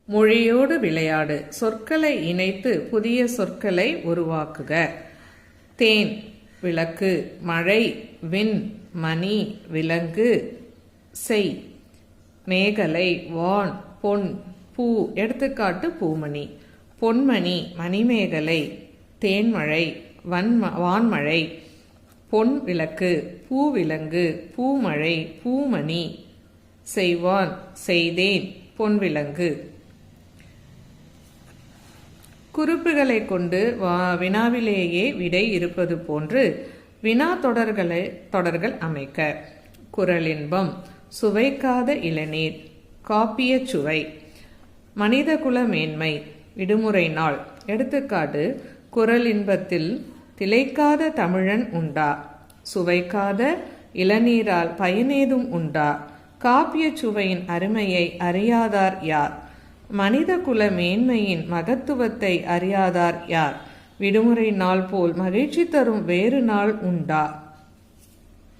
மொழியோடு விளையாடு. சொற்களை இணைத்து புதிய சொற்களை உருவாக்குக. தேன் விளக்கு, மழை விண், மணி விலங்கு, செய். மேகலை வான், பொன் பூ. எடுத்துக்காட்டு பூமணி. பொன்மணி மணிமேகலை, தேன்மழை வான்மழை. பொன் விளக்கு, பூவிலங்கு, பூமழை, பூமணி. செய்வான், செய்தேன், பொன்விலங்கு. குறிப்புகளை கொண்டு வினாவிலேயே விடை இருப்பது போன்று வினா தொடர்கள் அமைக்க. குறளின்பம், சுவைக்காத இளநீர், காப்பிய சுவை. மனிதகுல மேன்மை, விடுமுறை நாள். எடுத்துக்காட்டு குறளின்பத்தில் திளைக்காத தமிழன் உண்டா, சுவைக்காத இளநீரால் பயனேதும் உண்டா, காப்பிய சுவையின் அருமையை அறியாதார் யார், மனித குல மேன்மையின் மகத்துவத்தை அறியாதார் யார், விடுமுறை நாள் போல் மகிழ்ச்சி தரும் வேறு நாள் உண்டா.